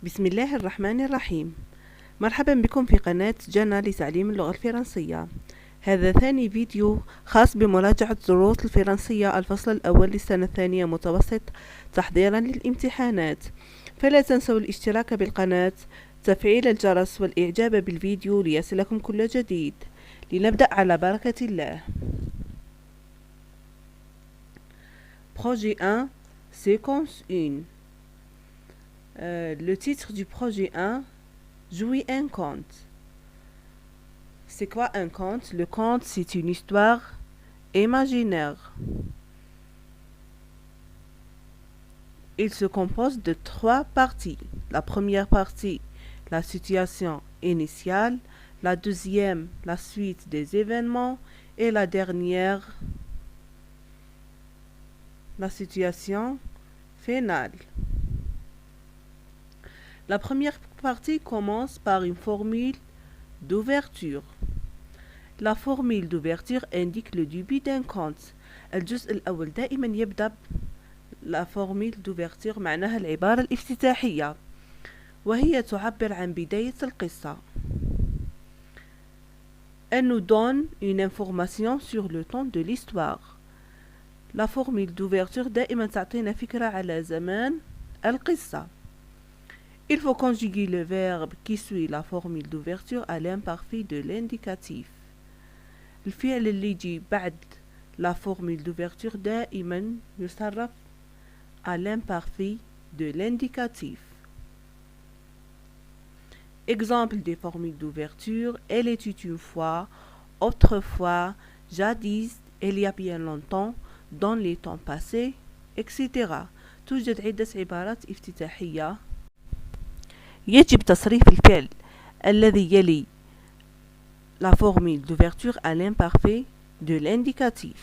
بسم الله الرحمن الرحيم. مرحبا بكم في قناة جنى لتعليم اللغة الفرنسية. هذا ثاني فيديو خاص بمراجعة دروس الفرنسية الفصل الأول للسنة الثانية متوسط تحضيرا للامتحانات. فلا تنسوا الاشتراك بالقناة، تفعيل الجرس والإعجاب بالفيديو ليصلكم كل جديد. لنبدأ على بركة الله. Projet 1, séquence 1. Le titre du projet 1, jouer un conte. C'est quoi un conte? Le conte, c'est une histoire imaginaire. Il se compose de 3 parties. La première partie, la situation initiale. La deuxième, la suite des événements. Et la dernière, la situation finale. La première partie commence par une formule d'ouverture. La formule d'ouverture indique le début d'un conte. الجزء الأول دائما يبدأ la formule d'ouverture معناها العبارة الافتتاحية، وهي تعبر عن بداية القصة. Elle nous donne une information sur le temps de l'histoire. La formule d'ouverture دائما تعطينا فكرة على زمان القصة. Il faut conjuguer le verbe qui suit la formule d'ouverture à l'imparfait de l'indicatif. الفعل اللي يجي بعد la formule d'ouverture دائما يصرف à l'imparfait de l'indicatif. Exemple des formules d'ouverture: elle était une fois, autrefois, jadis, il y a bien longtemps, dans les temps passés, etc. توجد عدة عبارات افتتاحية يجب تصريف الفعل الذي يلي la formule d'ouverture à l'imparfait de l'indicatif.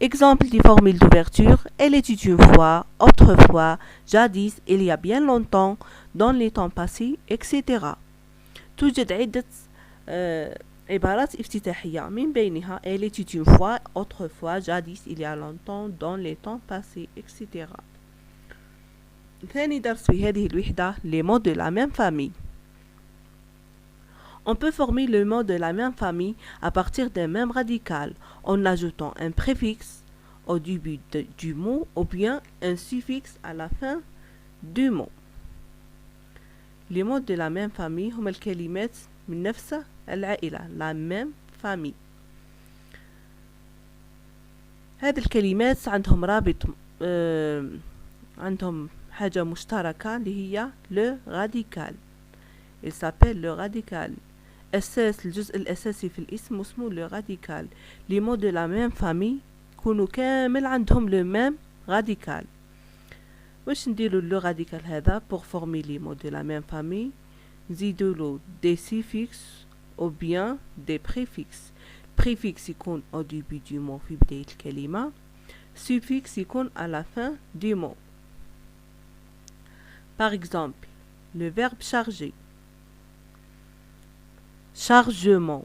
Exemple des formules d'ouverture: elle était une fois, autrefois, jadis, il y a bien longtemps, dans les temps passés, etc. توجد عدة عبارات افتتاحية من بينها elle était une fois, autrefois, jadis, il y a longtemps, dans les temps passés, etc. ثاني درس في هذه الوحدة les mots de la même famille. On peut former le mot de la même famille à partir d'un même radical en ajoutant un préfixe au début du mot ou bien un suffixe à la fin du mot. Les mots de la même famille هم الكلمات من نفس العائلة la même famille. هذه الكلمات عندهم رابط عندهم حاجة مشتركة اللي هي le radical. Il s'appelle le radical. الجزء الأساسي في الاسم اسمه le radical. Les mots de la même famille يكونوا كامل عندهم le même radical. واش نديرو le radical هذا pour former les mots de la même famille؟ نزيدولو des suffixes ou bien des préfixes. préfixe يكون au début du mot في بداية الكلمة، suffixe يكون à la fin du mot. Par exemple, le verbe charger. Chargement.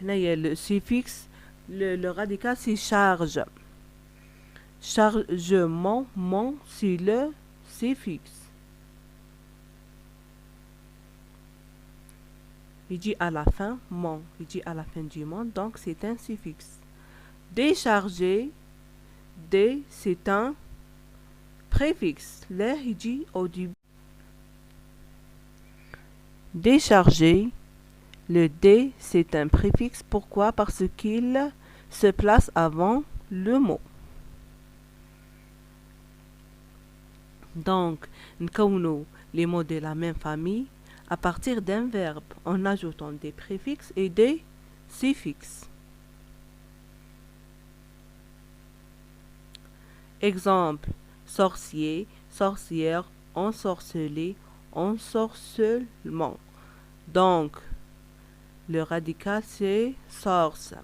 Là, il y a le suffixe, le radical c'est charge. Chargement, mon, c'est le suffixe. Il dit à la fin, mon, il dit à la fin du mot, donc c'est un suffixe. Décharger, dé, c'est un préfixe. Là, il dit au début. Décharger, le D c'est un préfixe. Pourquoi? Parce qu'il se place avant le mot. Donc, nous les mots de la même famille à partir d'un verbe en ajoutant des préfixes et des suffixes. Exemple: sorcier, sorcière, ensorcelé, ensorcellement. Donc, le radical c'est source.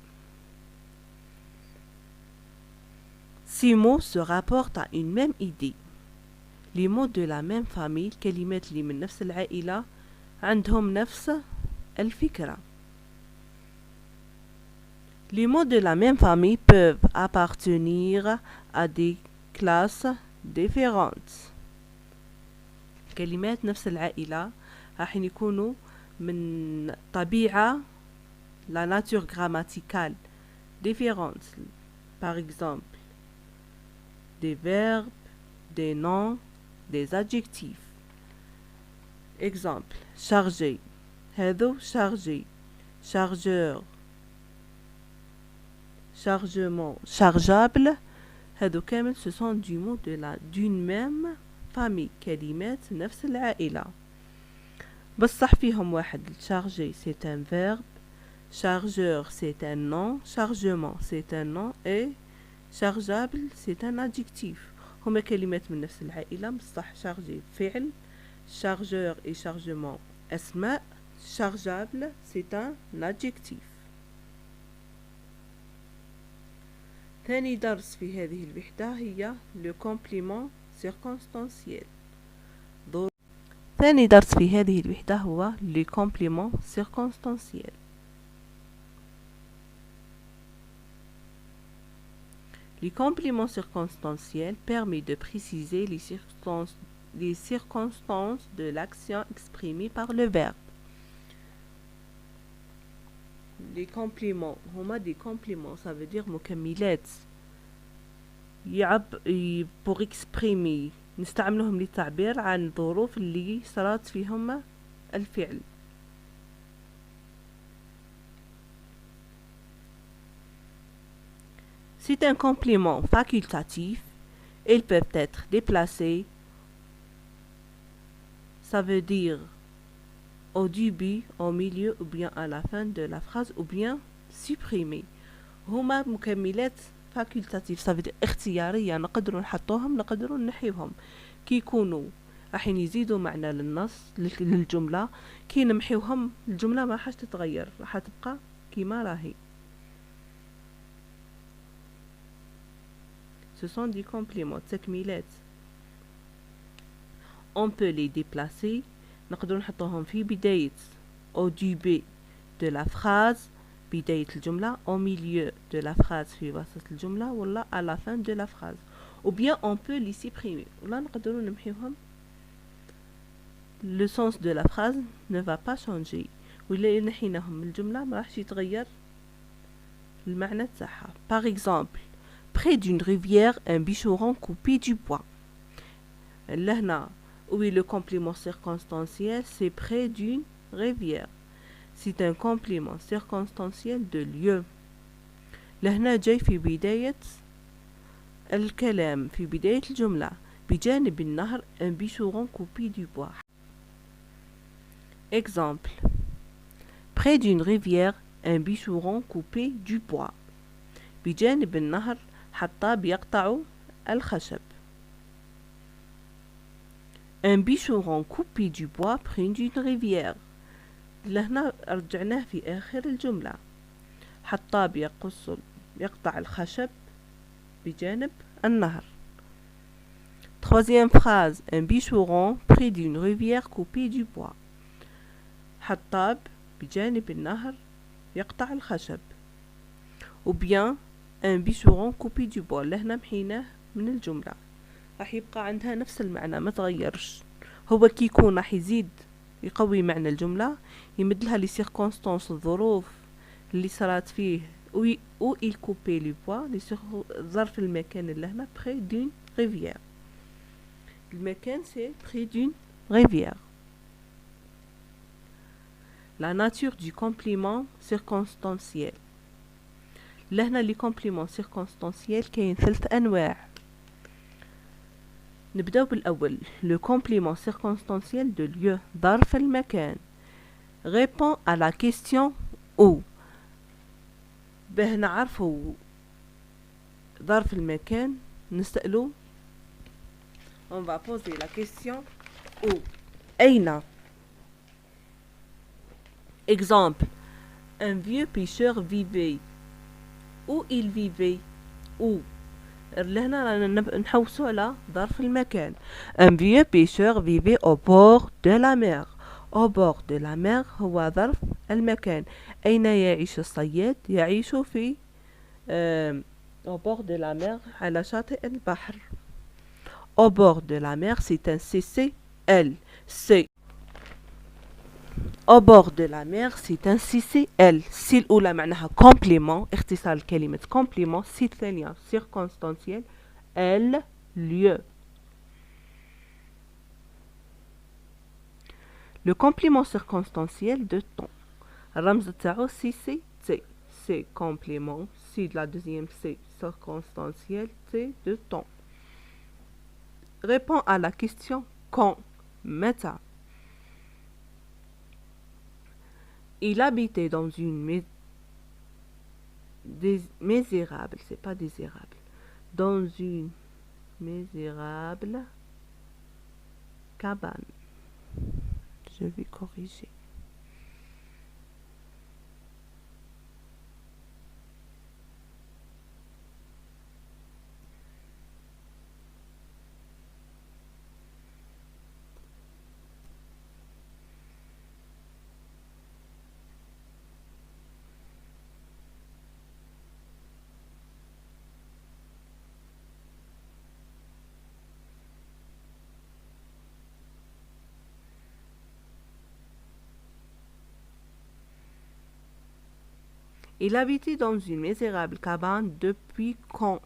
Ces mots se rapportent à une même idée. Les mots de la même famille الكلمات اللي من نفس العائلة عندهم نفس الفكرة. Les mots de la même famille peuvent appartenir à des classes différentes. كلمات نفس العائلة راح يكونوا من طبيعة la nature grammaticale différente. Par exemple, des verbes, des noms, des adjectifs. Exemple, chargé. هذو chargé. Chargeur. Chargement. Chargeable. هذو كامل ce sont du mot d'une même famille. كلمات نفس العائلة. بصح فيهم واحد. chargé c'est un verbe. Chargeur c'est un nom. Chargement c'est un nom. Et chargeable c'est un adjectif. هما كلمات من نفس العائلة بصح chargé فعل. Chargeur et chargement أسماء. Chargeable c'est un adjectif. ثاني درس في هذه الوحدة هي le complément circonstanciel. ثاني درس في هذه الوحدة هو le complément circonstanciel. Le complément circonstanciel permet de préciser les circonstances de l'action exprimée par le verbe. Les compléments هما des compléments ça veut dire مكملات pour exprimer نستعملهم للتعبير عن الظروف اللي صارت فيهم الفعل. C'est un complément facultatif. Ils peuvent être déplacés. Ça veut dire au début, au milieu ou bien à la fin de la phrase ou bien supprimés. هما مكملات facultatif. Ça veut dire اختيارية نقدروا نحطوهم نقدروا نحيوهم. كي يكونوا راح يزيدوا معنى للنص للجملة كي نمحيوهم الجملة ما راح تتغير راح تبقى كيما راهي. Ce sont des compléments تكميلات. On peut les déplacer. نقدر نحطوهم في بداية au début de la phrase بداية الجملة au milieu de la phrase في وسط الجملة ولا à la fin de la phrase ou bien on peut les supprimer ولا نقدروا نمحيوهم. Le sens de la phrase ne va pas changer ولا نحيناهم من الجملة ما راحش يتغير المعنى تاعها. Par exemple, près d'une rivière un bicheron coupait du bois. لهنا oui, le complément circonstanciel, c'est près d'une rivière. C'est un complément circonstanciel de lieu. لهنا جاي في بداية الكلام في بداية الجملة بجانب النهر un bicheron coupait du bois. Exemple. Près d'une rivière un bicheron coupait du bois. بجانب النهر حطاب يقطع الخشب. Un bicheron coupait du bois près d'une rivière. لهنا رجعناه في آخر الجملة. حطاب يقطع الخشب بجانب النهر. Troisième phrase. Un bicheron près d'une rivière coupait du bois. حطاب بجانب النهر يقطع الخشب. Ou bien un bicheron coupait du bois. لهنا محيناه من الجملة. راح يبقى عندها نفس المعنى ما تغيرش. هو كي يكون راح يزيد يقوي معنى الجملة يمد لها لي سيركونستانس الظروف اللي صارت فيه ou il coupait le bois ظرف المكان اللي هنا près d'une rivière. المكان c'est près d'une rivière. La nature du complément circonstanciel. لهنا لي complément circonstanciel كاين 3 أنواع. نبداو بالأول le complément circonstanciel de lieu ظرف المكان répond à la question où باه نعرفوا ظرف المكان نسألو on va poser la question où أين. Exemple. Un vieux pêcheur vivait. Où il vivait. Où لهنا نحوسوا على ظرف المكان. Un vieux pêcheur vivait au bord de la mer. Au bord de la mer هو ظرف المكان. أين يعيش الصياد؟ يعيش في au bord de la mer على شاطئ البحر. Au bord de la mer c'est un cessé elle. C'est au bord de la mer. C'est ainsi c'est elle. سي الأولى معناها complément. اختصار كلمة complément. سي الثانية circonstanciel. elle lieu. Le complément circonstanciel de temps. الرمز تاعو سي سي تي. C'est complément. Si la deuxième c'est circonstanciel, c'est de temps. Réponds à la question quand. Meta. Il habitait dans une misérable, c'est pas désirable, dans une misérable cabane. Je vais corriger. Il habitait dans une misérable cabane depuis quand.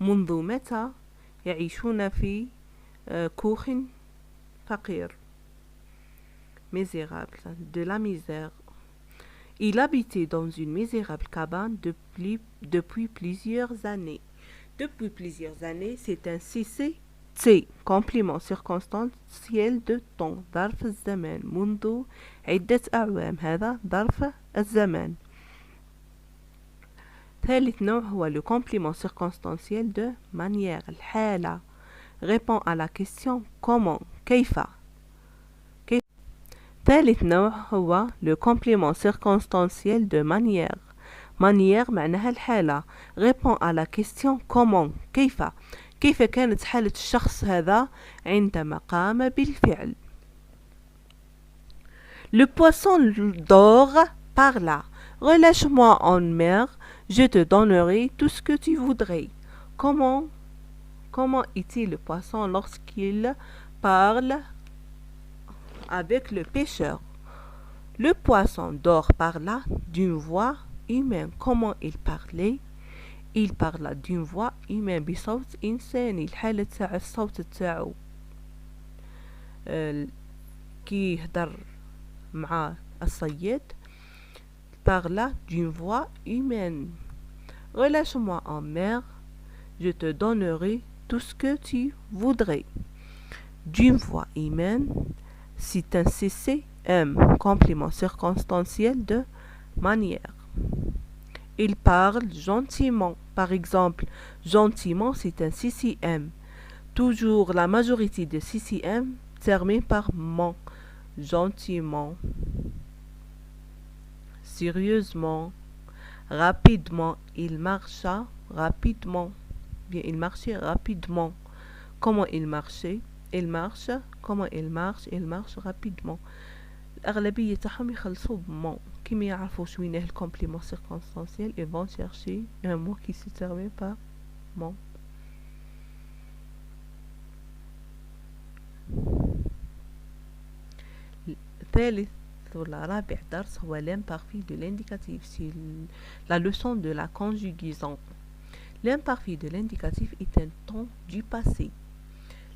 منذ متى يعيشون في كوخ فقير. Misérable, de la misère. Il habitait dans une misérable cabane depuis plusieurs années. Depuis plusieurs années, c'est un CC T, complément circonstanciel de temps. ظرف الزمان. منذ عدة أعوام. هذا ظرف الزمان. ثالث نوع هو le complément circonstanciel de manière. الحالة. Répond à la question comment. كيف. ثالث نوع هو le complément circonstanciel de manière. manière معناها الحالة. Répond à la question comment. كيف. كيف كانت حالة الشخص هذا عندما قام بالفعل. Le poisson dort par là. Relâche-moi en mer, je te donnerai tout ce que tu voudrais. Comment est-il le poisson lorsqu'il parle avec le pêcheur? Le poisson dort par là d'une voix humaine. Comment il parlait? Il parla d'une voix humaine بصوت إنساني. الحالة تاع الصوت تاعو كي يهدر مع الصياد. Parla d'une voix humaine. Relâche-moi en mer, je te donnerai tout ce que tu voudrais. D'une voix humaine, c'est un CCM, complément circonstanciel de manière. Il parle gentiment. Par exemple, gentiment, c'est un CCM. Toujours la majorité de CCM termine par ment. Gentiment. Sérieusement. Rapidement. Il marcha rapidement. Bien, il marchait rapidement. Comment il marchait? Il marche. Comment il marche? Il marche rapidement. الأغلبية تاعهم يخلصوا بمون. كي ما يعرفوش وينه الكومبليمون سيركونستانسيال ils vont chercher un mot qui se termine par mon. ثالث ولا رابع درس هو l'imparfait de l'indicatif. C'est la leçon de la conjugaison. L'imparfait de l'indicatif est un temps du passé.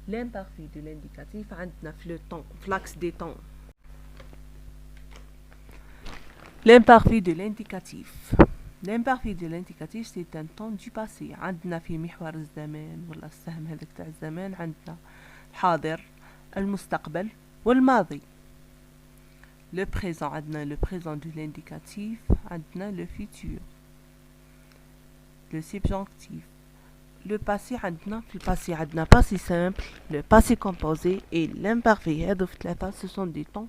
L'imparfait de l'indicatif عندنا في le temps, في l'axe des temps. L'imparfait de l'indicatif. L'imparfait de l'indicatif c'est un temps du passé. عندنا في محور الزمان ولا السهم هذاك تاع الزمان عندنا الحاضر المستقبل والماضي. Le présent عندنا le présent de l'indicatif عندنا le futur. Le subjonctif. Le passé عندنا في الباسي عندنا passé simple, le passé composé et l'imparfait. هذو في ثلاثة ce sont des temps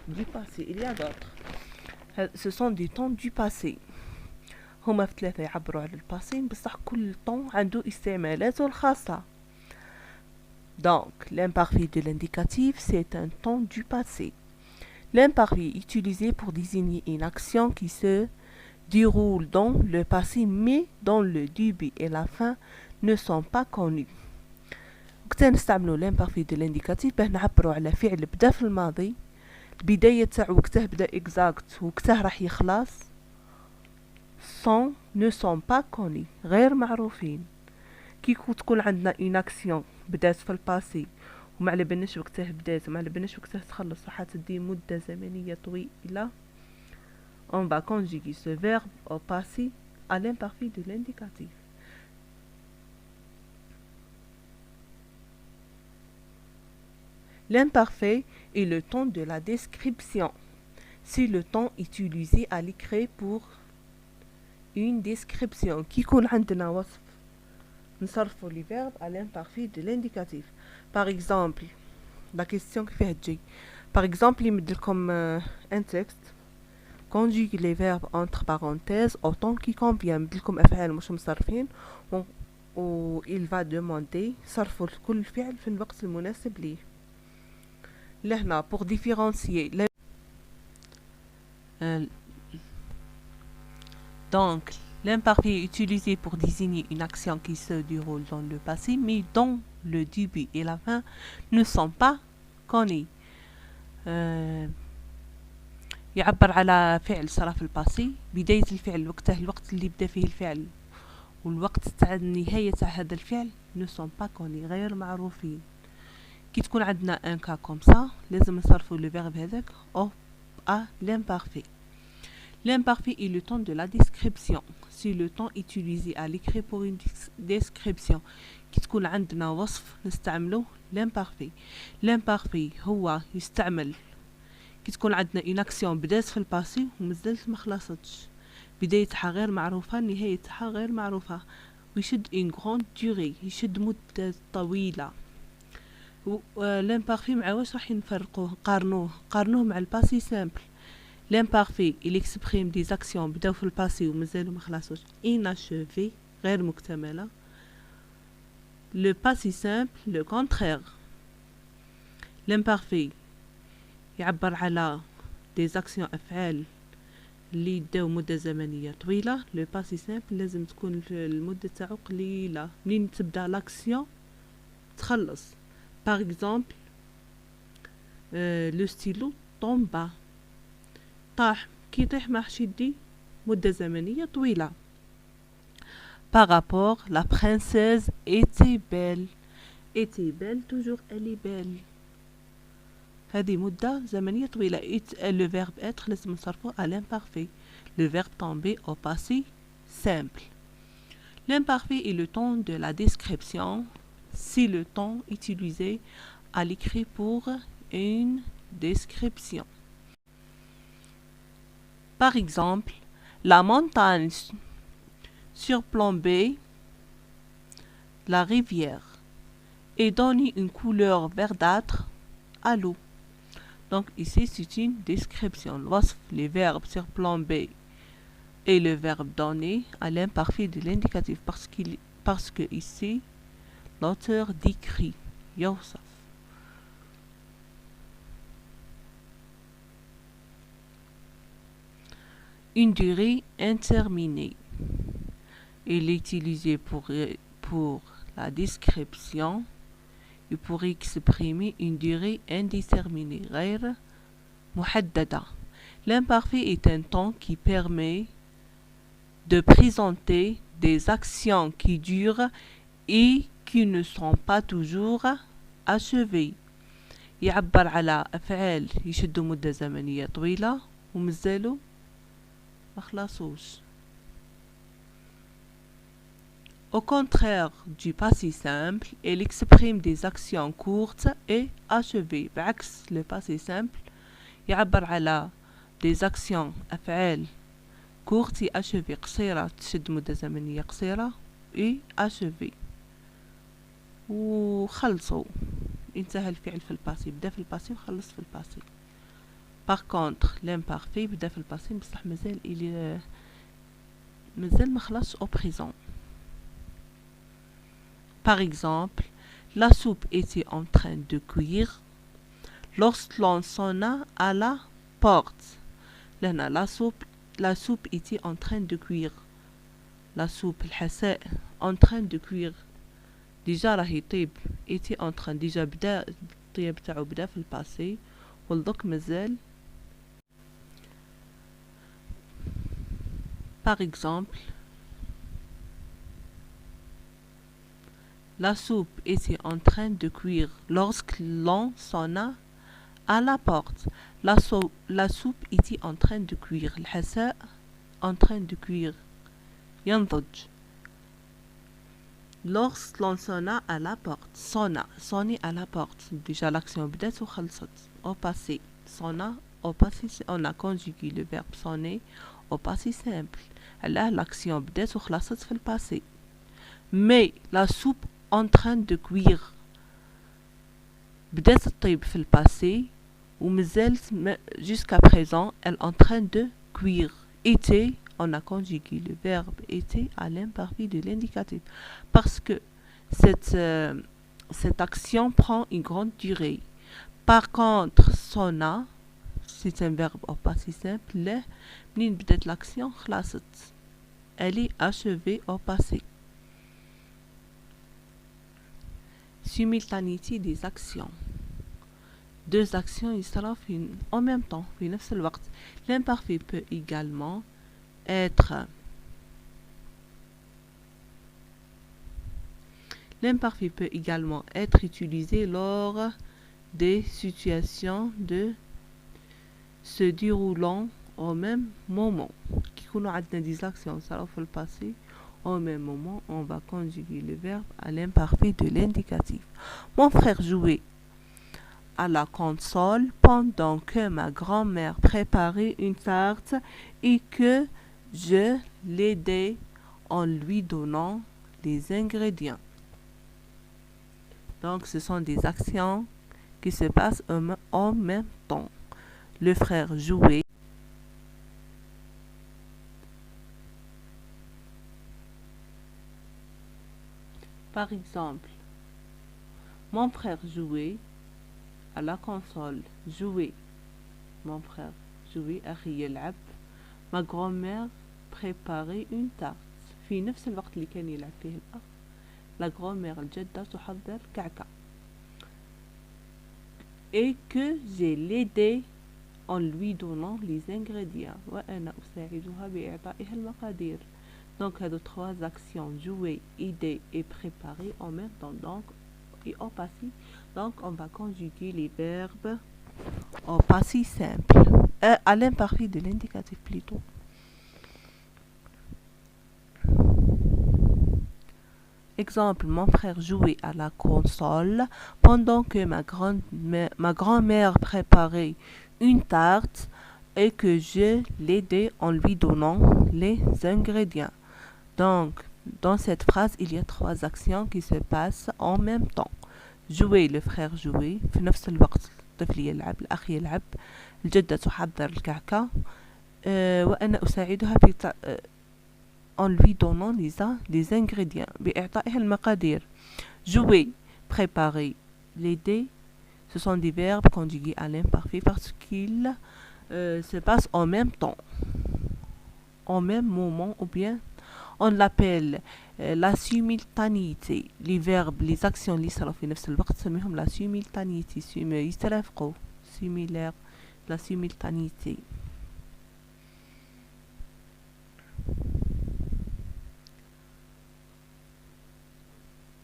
du passé. Il y a d'autres. Ce sont des temps du passé. هما في ثلاثة يعبروا على الباسي بصح كل temps عنده استعمالاته الخاصة. Donc, l'imparfait de l'indicatif, c'est un temps du passé. L'imparfait est utilisé pour désigner une action qui se déroule dans le passé mais dont le début et la fin ne sont pas connus. وقتها نستعملوا l'imparfait de l'indicatif باه نعبروا على فعل بدا في الماضي، البداية تاعو وقتها بدا exact وقتها راح يخلص ne sont pas connus غير معروفين. كي تكون عندنا une action بدات في الباسي وما على بالناش وقتها بدات وما على بالناش وقتها تخلص، راح تدي مدة زمنية طويلة. on va conjuguer ce verbe au passé à l'imparfait de l'indicatif. L'imparfait est le temps de la description. C'est le temps utilisé à l'écrit pour une description. كي يكون عندنا وصف نصرفوا les verbes à l'imparfait de l'indicatif. Par exemple, la question qui fait تجي. Par exemple, يمد لكم un texte. Conjugue les verbes entre parenthèses autant qu'il convient. يمد لكم أفعال مش مصرفين و il va demander صرفوا كل فعل في الوقت المناسب ليه. لهنا pour différencier donc l'imparfait est utilisé pour désigner une action qui se déroule dans le passé mais dont le début et la fin ne sont pas connus. يعبر على فعل صار في الباسي، بداية الفعل وقته الوقت اللي بدا فيه الفعل والوقت تاع النهاية تاع هذا الفعل ne sont pas connus غير معروفين. كي تكون عندنا ان كا كوم سا لازم نصرفوا لو فيرب هذاك او à l'imparfait. L'imparfait est le temps de la description. C'est le temps utilisé à l'écrit pour une description. كي تكون عندنا وصف نستعملو l'imparfait. L'imparfait هو يستعمل كي تكون عندنا une action بدات في الباسي ومازالت ما خلصتش، بدايتها غير معروفة نهايتها غير معروفة، ويشد une grande durée يشد مدة طويلة. l'imparfait مع واش راح نفرقوه قارنوه مع الباسي سامبل. l'imparfait il exprime des actions بداو في الباسي ومازالوا ما خلصوش inachevé غير مكتملة. le passé simple le contraire. l'imparfait يعبر على des actions أفعال اللي يداو مدة زمنية طويلة. le passé simple لازم تكون المدة تاعو قليلة، منين تبدا l'action تخلص. par exemple le stylo tomba طاح، كي يطيح ما راحش يدي مدة زمنية طويلة. par rapport la princesse était belle toujours elle est belle، هذه مدة زمنية طويلة. le verbe être لازم نصرفه à l'imparfait. le verbe tomber au passé simple. l'imparfait est le temps de la description. C'est le temps utilisé à l'écrit pour une description. Par exemple, la montagne surplombait la rivière et donnait une couleur verdâtre à l'eau. Donc ici c'est une description. الوصف les verbes surplomber et le verbe donner à l'imparfait de l'indicatif parce que ici l'auteur décrit يوصف. une durée indéterminée. Il est utilisé pour la description et pour exprimer une durée indéterminée غير محددة. l'imparfait est un temps qui permet de présenter des actions qui durent et qui ne sont pas toujours achevées. يعبر على أفعال يشدوا مدة زمنية طويلة ومازالوا مخلصوش. Au contraire du passé simple, elle exprime des actions courtes et achevées. بعكس le passé simple يعبر على des actions أفعال courtes et achevées قصيرة تشد مدة زمنية قصيرة et achevées وخلصوا انتهى الفعل في الباسي، بدا في الباسي وخلص في الباسي. par contre l'imparfait بدا في الباسي بصح مازال ما خلصش au présent. par exemple la soupe était en train de cuire lorsque l'on sonna à la porte. لهنا la soupe était en train de cuire. la soupe الحساء en train de cuire ديجا راهي طيب ايتي en train ديجا بدا الطياب تاعو بدا في الباسي والدوك مازال. Par exemple, la soupe était en train de cuire lorsque l'on sonna à la porte. La soupe était en train de cuire. الحساء en train de cuire. ينضج. Lorsque l'on sonna à la porte. sonner à la porte. Déjà l'action بدات وخلصت. Au passé. Sonna au passé. On a conjugué le verbe sonner au passé simple. là l'action بدات وخلصت في الباسي. Mais la soupe en train de cuire بدات تطيب في الباسي ومازالت jusqu'à présent elle est en train de cuire. Était, on a conjugué le verbe était à l'imparfait de l'indicatif parce que cette action prend une grande durée. Par contre sonna c'est un verbe au passé simple. له منين بدات l'action خلصت. Elle est achevée au passé. Simultanéité des actions. Deux actions يصيروا en même temps في نفس الوقت. L'imparfait peut également être utilisé lors des situations de se déroulant au même moment. كي يكونوا عندنا des actions صاروا في الباسي au même moment, on va conjuguer le verbe à l'imparfait de l'indicatif. Mon frère jouait à la console pendant que ma grand-mère préparait une tarte et que je l'aidais en lui donnant les ingrédients. Donc, ce sont des actions qui se passent en même temps. Le frère jouait. Par exemple, mon frère jouait à la console. Jouer. Mon frère jouait à يلعب. Ma grand-mère préparait une tarte. في نفس الوقت اللي كان يلعب فيه الأخ. La grand-mère الجدة تحضر كعكة. Et que j'ai l'aidé en lui donnant les ingrédients. وأنا أساعدها بإعطائها المقادير. Donc, il y a trois actions, jouer, aider et préparer en même temps, donc, et au passé. Donc, on va conjuguer les verbes au passé simple, à l'imparfait de l'indicatif plutôt. Exemple, mon frère jouait à la console pendant que ma grand-mère préparait une tarte et que je l'aidais en lui donnant les ingrédients. Donc, dans cette phrase, il y a trois actions qui se passent en même temps. Jouer, le frère jouer. في نفس الوقت الطفل يلعب، الأخ يلعب. الجدة تحضر الكعكة. وأنا أساعدها en lui donnant les ingrédients. بإعطائها المقادير. Jouer, préparer, l'aider. Ce sont des verbes conjugués à l'imparfait parce qu'ils se passent en même temps, en même moment, ou bien on l'appelle la simultanéité. Les verbes, les actions اللي صاروا في نفس الوقت نسميهم la simultanéité. يترافقوا. Similaire, la simultanéité.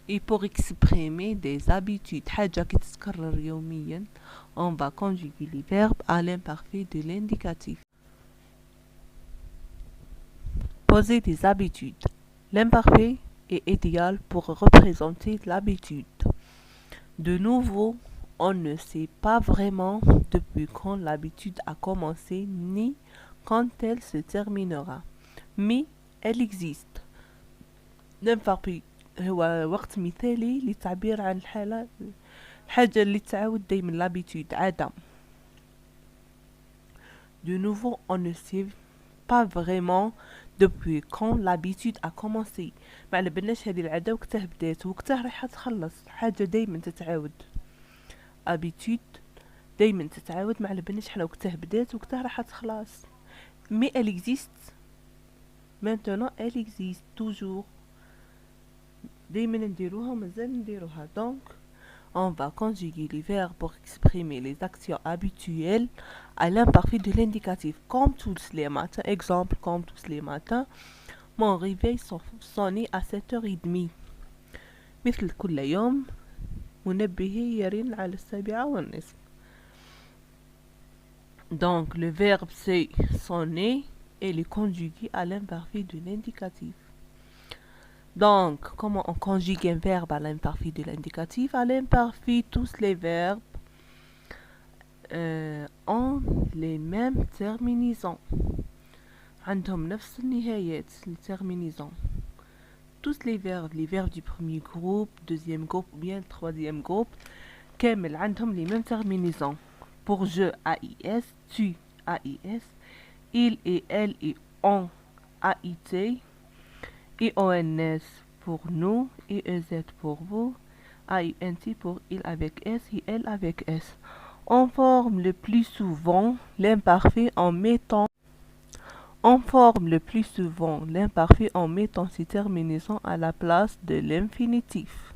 Et pour exprimer des habitudes, حاجة كتتكرر يوميا, on va conjuguer les verbes à l'imparfait de l'indicatif. Poser des habitudes. L'imparfait est idéal pour représenter l'habitude. De nouveau, on ne sait pas vraiment depuis quand l'habitude a commencé ni quand elle se terminera. Mais elle existe. L'imparfait هو وقت مثالي للتعبير عن الحاجة اللي تعاود دايما l'habitude عادة. De nouveau, on ne sait pas vraiment depuis quand l'habitude a commencé. ما على بالناش هذه العادة وقتها بدات وقتها راح تخلص. حاجة دايما تتعاود. habitude دايما تتعاود ما على بالناش حنا وقتها بدات وقتها راح تخلص. Mais elle existe. Maintenant, elle existe toujours. دايما نديروها ومازال نديروها. Donc on va conjuguer les verbes pour exprimer les actions habituelles à l'imparfait de l'indicatif. Comme tous les matins, exemple, comme tous les matins, mon réveil sonnait à 7h30. مثل كل يوم منبهي يرن على 7:30. Donc le verbe c'est sonner et le conjugué à l'imparfait de l'indicatif. Donc, comment on conjugue un verbe à l'imparfait de l'indicatif? À l'imparfait, tous les verbes ont les mêmes terminaisons. عندهم نفس النهايات الترمينيزون. Tous les verbes du premier groupe, deuxième groupe ou bien troisième groupe, كامل عندهم les mêmes terminaisons. Pour je, AIS, tu, AIS, il et elle et on, AIT, IONS pour nous, IEZ pour vous, AINT pour il avec S et elle avec S. On forme le plus souvent l'imparfait en mettant ces terminaisons à la place de l'infinitif.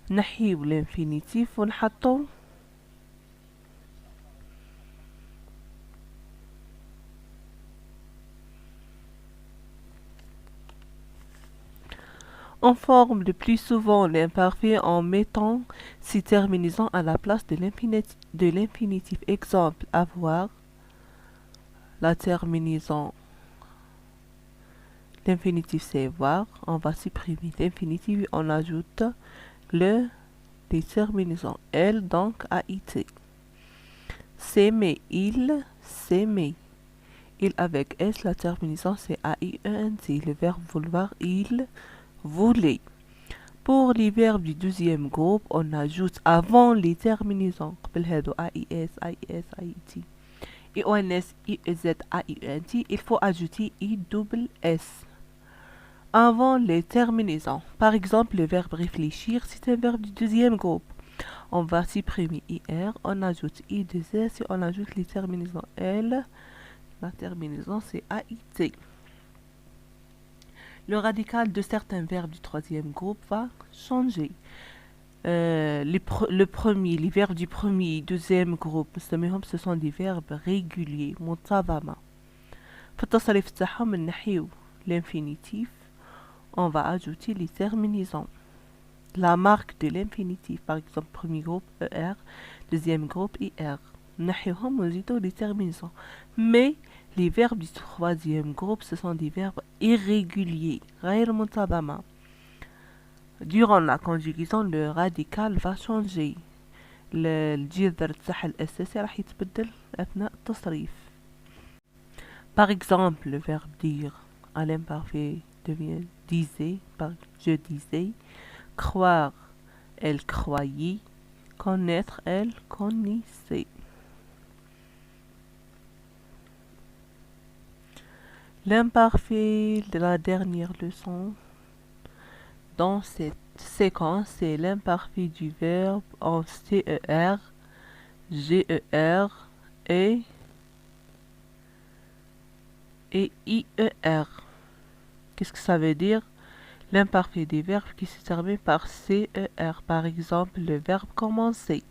نحيو l'infinitif ونحطو On forme le plus souvent l'imparfait en mettant ces terminaisons à la place de l'infinitif. Exemple, avoir, la terminaison, l'infinitif c'est voir, on va supprimer l'infinitif et on ajoute les terminaisons elle, donc AIT. S'aimer, il, s'aimer. Il avec S, la terminaison c'est AIENT. Le verbe vouloir, il voulait. Pour les verbes du deuxième groupe, on ajoute avant les terminaisons AIS, AIS, AIT, IONS, IEZ, AINT, il faut ajouter ISS avant les terminaisons. Par exemple, le verbe réfléchir, c'est un verbe du deuxième groupe. On va supprimer IR, on ajoute I2S et on ajoute les terminaisons L. La terminaison c'est AIT. Le radical de certains verbes du troisième groupe va changer. Les verbes du premier et deuxième groupe, ce sont des verbes réguliers, منتظمة. في التصريف تاعهم نحيو l'infinitif, on va ajouter les terminaisons. La marque de l'infinitif, par exemple, premier groupe ER, deuxième groupe IR. نحيوهم ونزيدو les terminaisons. Mais les verbes du troisième groupe, ce sont des verbes irréguliers, غير منتظمة. Durant la conjugaison, le radical va changer. الجذر تاع الأساسي راح يتبدل أثناء التصريف. Par exemple, le verbe dire à l'imparfait devient disait, je disais. Croire, elle croyait. Connaître, elle connaissait. L'imparfait de la dernière leçon dans cette séquence, c'est l'imparfait du verbe en CER, GER et IER. Qu'est-ce que ça veut dire? L'imparfait des verbes qui se terminent par CER. Par exemple, le verbe commencer.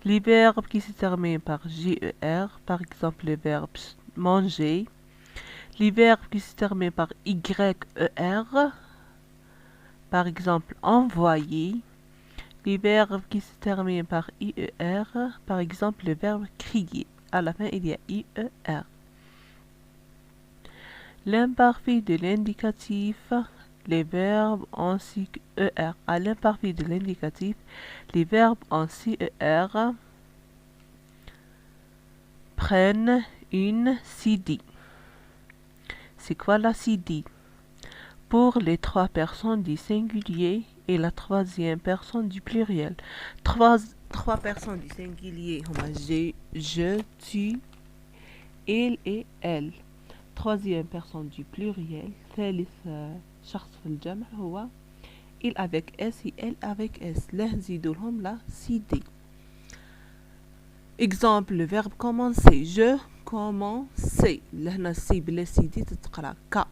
Les verbes qui se terminent par GER, par exemple le verbe manger. Les verbes qui se terminent par YER, par exemple envoyer. Les verbes qui se terminent par IER, par exemple le verbe crier. À la fin, il y a IER. L'imparfait de l'indicatif, les verbes en CER. À l'imparfait de l'indicatif, les verbes en CER prennent une CD. C'est quoi la CD? Pour les trois personnes du singulier et la troisième personne du pluriel. Trois personnes du singulier, je, tu, il et elle. Troisième personne du pluriel, ثالث شخص في الجمع هو il avec S et elle avec S. له نزيدو لهم la CD. Exemple, le verbe commencer. Je commencer. لهنا السي بلا CD تتقرا ك.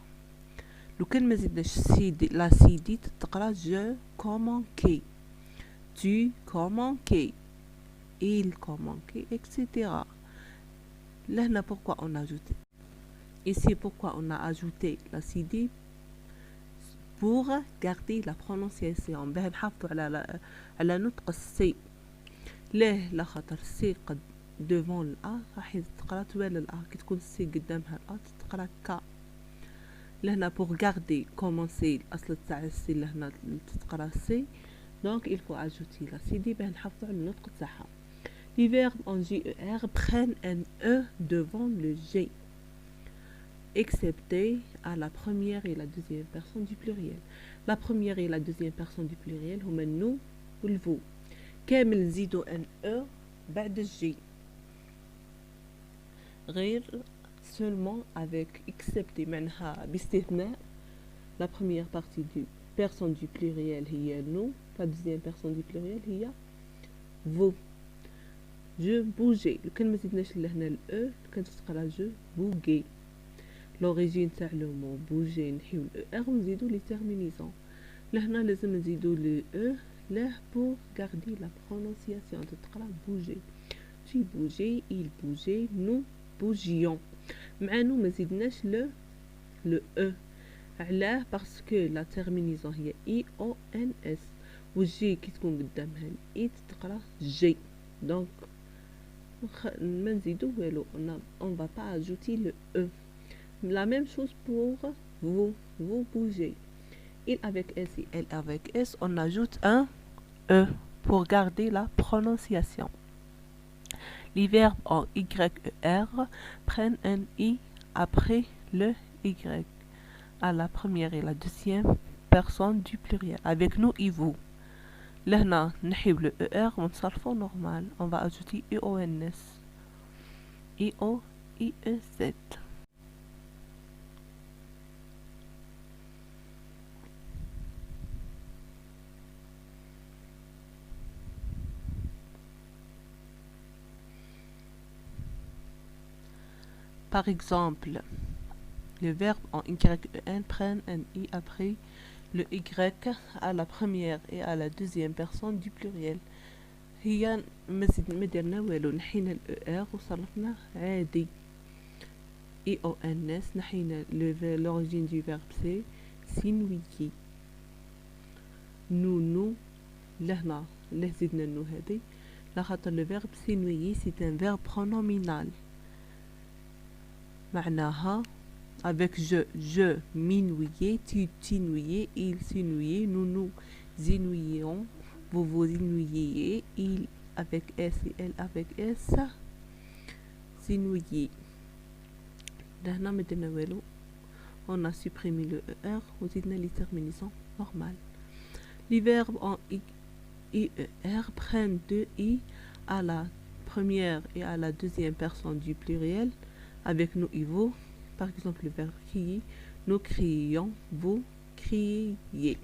لو كان ما زدناش سيدي لا سيدي تقرا جو كومونكي، tu commanquais، il commanquait، etc. Là, pourquoi on ajoute ici, pourquoi on a ajouté la cd pour garder la prononciation. باش نحافظوا على نطق السي. ليه؟ لخاطر السي قد devant الأ راح تقرا توالي الأ، كي تكون السي قدامها الأ تقرا كا. لهنا pour garder commencer الأصل تاع السي لهنا تقرا السي، donc il faut ajouter la cd باش نحافظوا على النطق تاعها. Les verbes en JER prennent un E devant le G, excepté à la première et la deuxième personne du pluriel. La première et la deuxième personne du pluriel هما nous ou le vous. كامل نزيدو un E بعد الجي، غير seulement avec excepté معناها باستثناء la première partie du personne du pluriel هي nous، la deuxième personne du pluriel هي vous. Je bougeais. لو كان ما زدناش لهنا الاو كانت تقرا جو بوغي. لوريجين تاع لو مو بوجي نحيو الاو ار ونزيدو لي تيرمينيزون. لهنا لازم نزيدو لو او له بور غاردي لا برونونسياسيون. تقرا بوجي، tu bougeais، il bougeait، nous bougions. مع نو ما زدناش لو او. علاه؟ باسكو لا تيرمينيزون هي اي او ان اس، والجي كي تكون قدامها الاي تقرا جي. دونك ما نزيدو والو، on va pas ajouter le e. La même chose pour vous bougez. Il avec s et elle avec s, on ajoute un e pour garder la prononciation. Les verbes en YER prennent un i après le y à la première et la deuxième personne du pluriel. Avec nous et vous. لهنا نحيو le ER ونصرفو normal. On va ajouter EONS، EOIEZ. Par exemple, les verbes en YEN prennent un i après le y à la première et à la deuxième personne du pluriel. هي ما درنا والو، نحينا ال ER وصرفنا عادي. EONS نحينا l'origine du verbe c'est s'ennuyer. nous لهنا له زدنا نو هذي لخاطر le verbe s'ennuyer c'est un verbe pronominal. معناها avec je m'ennuyais، tu t'ennuyais، il s'ennuyait، nous nous ennuyions، vous vous ennuyiez، il avec s et elle avec s s'ennuyait. لهنا ما درنا والو، on a supprimé le ER وزدنا les terminaisons normales. Les verbes en IER prennent deux i à la première et à la deuxième personne du pluriel. Avec nous et vous. Par exemple, le verbe crier, nous crions, vous criez.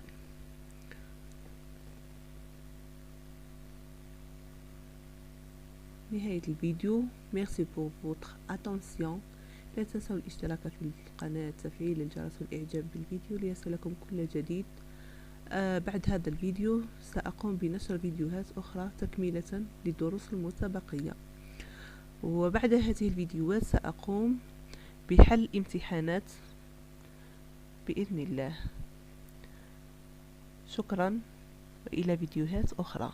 نهاية الفيديو. Merci pour votre attention. لا تنسوا الاشتراك في القناة، تفعيل الجرس والإعجاب بالفيديو ليصلكم كل جديد. بعد هذا الفيديو سأقوم بنشر فيديوهات أخرى تكملة للدروس المتبقية، وبعد هذه الفيديوهات سأقوم بحل امتحانات بإذن الله. شكرا وإلى فيديوهات أخرى.